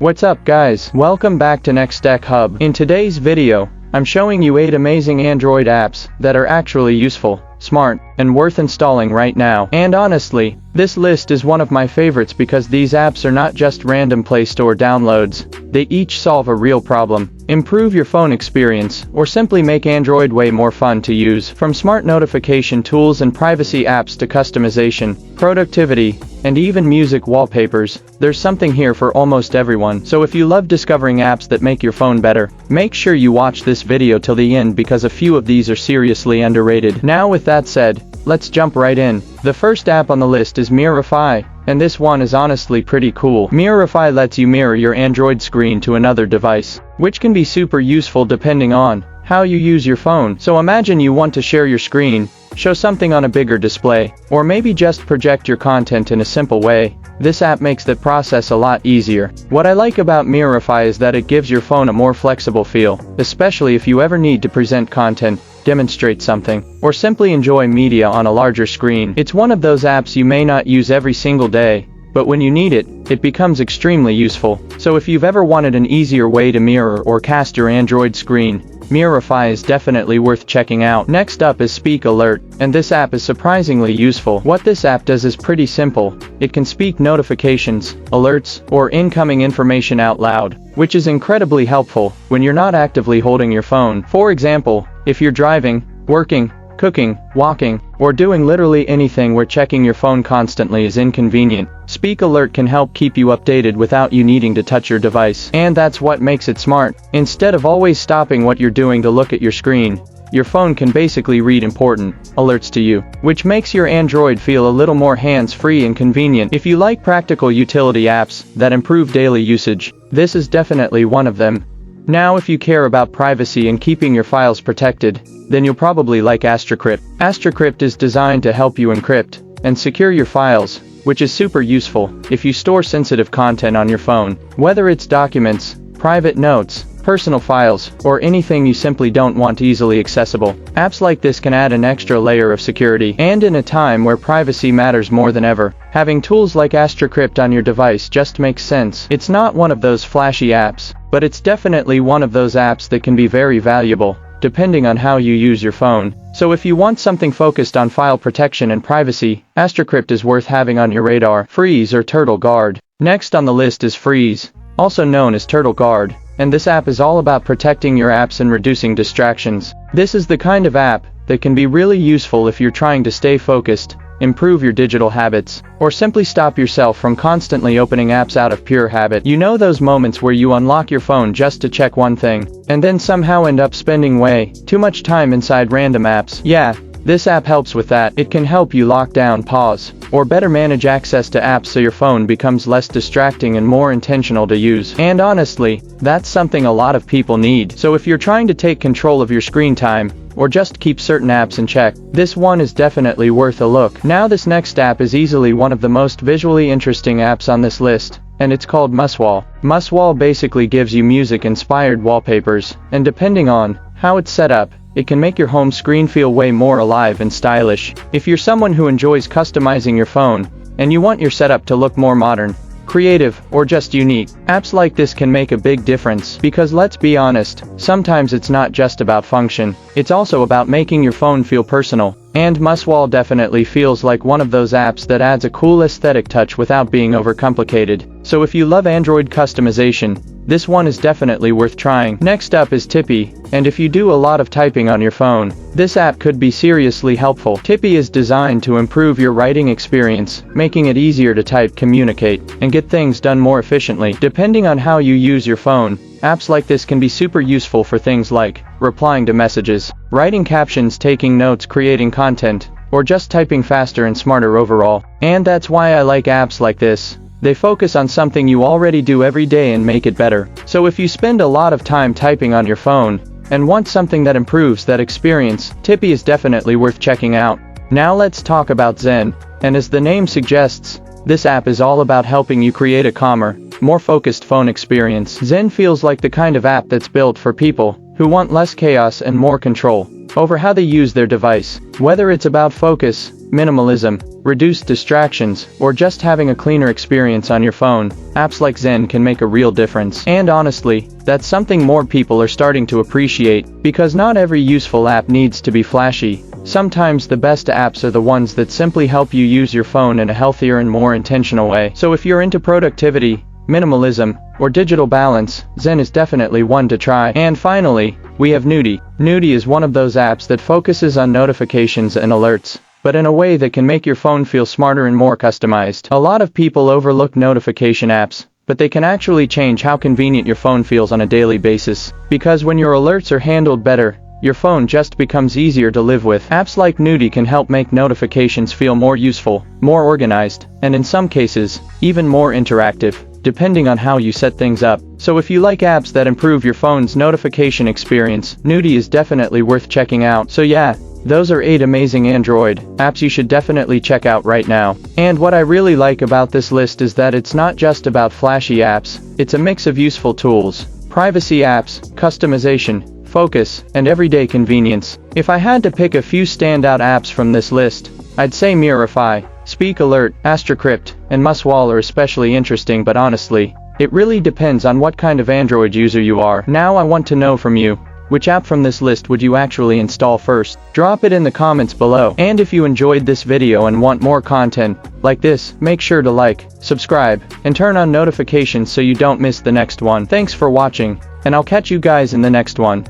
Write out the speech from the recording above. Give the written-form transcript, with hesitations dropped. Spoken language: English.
What's up guys, welcome back to Nextech Hub. In today's video, I'm showing you 8 amazing Android apps that are actually useful, smart, and worth installing right now. And honestly, this list is one of my favorites because these apps are not just random Play Store downloads. They each solve a real problem, improve your phone experience, or simply make Android way more fun to use. From smart notification tools and privacy apps to customization, productivity, and even music wallpapers, there's something here for almost everyone. So if you love discovering apps that make your phone better, make sure you watch this video till the end because a few of these are seriously underrated. Now with that said, let's jump right in. The first app on the list is Mirrorify, and this one is honestly pretty cool. Mirrorify lets you mirror your Android screen to another device, which can be super useful depending on how you use your phone. So imagine you want to share your screen, show something on a bigger display, or maybe just project your content in a simple way. This app makes that process a lot easier. What I like about Mirrorify is that it gives your phone a more flexible feel, especially if you ever need to present content, demonstrate something, or simply enjoy media on a larger screen. It's one of those apps you may not use every single day, but when you need it, it becomes extremely useful. So if you've ever wanted an easier way to mirror or cast your Android screen, Mirrorify is definitely worth checking out. Next up is Speak Alert, and this app is surprisingly useful. What this app does is pretty simple. It can speak notifications, alerts, or incoming information out loud, which is incredibly helpful when you're not actively holding your phone. For example, if you're driving, working, cooking, walking, or doing literally anything where checking your phone constantly is inconvenient, Speak Alert can help keep you updated without you needing to touch your device. And that's what makes it smart. Instead of always stopping what you're doing to look at your screen, your phone can basically read important alerts to you, which makes your Android feel a little more hands-free and convenient. If you like practical utility apps that improve daily usage, this is definitely one of them. Now if you care about privacy and keeping your files protected, then you'll probably like AstraCrypt. AstraCrypt is designed to help you encrypt and secure your files, which is super useful if you store sensitive content on your phone. Whether it's documents, private notes, personal files, or anything you simply don't want easily accessible, apps like this can add an extra layer of security. And in a time where privacy matters more than ever, having tools like AstraCrypt on your device just makes sense. It's not one of those flashy apps, but it's definitely one of those apps that can be very valuable, depending on how you use your phone. So if you want something focused on file protection and privacy, AstraCrypt is worth having on your radar. Freeze or Turtle Guard. Next on the list is Freeze, also known as Turtle Guard, and this app is all about protecting your apps and reducing distractions. This is the kind of app that can be really useful if you're trying to stay focused, improve your digital habits, or simply stop yourself from constantly opening apps out of pure habit. You know those moments where you unlock your phone just to check one thing, and then somehow end up spending way too much time inside random apps? Yeah, this app helps with that. It can help you lock down, pause, or better manage access to apps so your phone becomes less distracting and more intentional to use. And honestly, that's something a lot of people need. So if you're trying to take control of your screen time, or just keep certain apps in check, this one is definitely worth a look. Now this next app is easily one of the most visually interesting apps on this list, and it's called Muswall. Muswall basically gives you music-inspired wallpapers, and depending on how it's set up, it can make your home screen feel way more alive and stylish. If you're someone who enjoys customizing your phone, and you want your setup to look more modern, creative, or just unique, apps like this can make a big difference. Because let's be honest, sometimes it's not just about function, it's also about making your phone feel personal. And Muswall definitely feels like one of those apps that adds a cool aesthetic touch without being overcomplicated. So if you love Android customization, this one is definitely worth trying. Next up is Tippy, and if you do a lot of typing on your phone, this app could be seriously helpful. Tippy is designed to improve your writing experience, making it easier to type, communicate, and get things done more efficiently. Depending on how you use your phone, apps like this can be super useful for things like replying to messages, writing captions, taking notes, creating content, or just typing faster and smarter overall. And that's why I like apps like this. They focus on something you already do every day and make it better. So if you spend a lot of time typing on your phone, and want something that improves that experience, Tippy is definitely worth checking out. Now let's talk about Zen, and as the name suggests, this app is all about helping you create a calmer, more focused phone experience. Zen feels like the kind of app that's built for people who want less chaos and more control. over how they use their device. Whether it's about focus, minimalism, reduced distractions, or just having a cleaner experience on your phone, apps like Zen can make a real difference. And honestly, that's something more people are starting to appreciate, because not every useful app needs to be flashy. Sometimes the best apps are the ones that simply help you use your phone in a healthier and more intentional way. So if you're into productivity, minimalism, or digital balance, Zen is definitely one to try. And finally, we have Nudi. Nudi is one of those apps that focuses on notifications and alerts, but in a way that can make your phone feel smarter and more customized. A lot of people overlook notification apps, but they can actually change how convenient your phone feels on a daily basis. Because when your alerts are handled better, your phone just becomes easier to live with. Apps like Nudi can help make notifications feel more useful, more organized, and in some cases, even more interactive, depending on how you set things up. So if you like apps that improve your phone's notification experience, Nudi is definitely worth checking out. So yeah, those are 8 amazing Android apps you should definitely check out right now. And what I really like about this list is that it's not just about flashy apps, it's a mix of useful tools, privacy apps, customization, focus, and everyday convenience. If I had to pick a few standout apps from this list, I'd say Mirify, Speak Alert, AstroCrypt, and Muswall are especially interesting, but honestly, it really depends on what kind of Android user you are. Now I want to know from you, which app from this list would you actually install first? Drop it in the comments below. And if you enjoyed this video and want more content like this, make sure to like, subscribe, and turn on notifications so you don't miss the next one. Thanks for watching, and I'll catch you guys in the next one.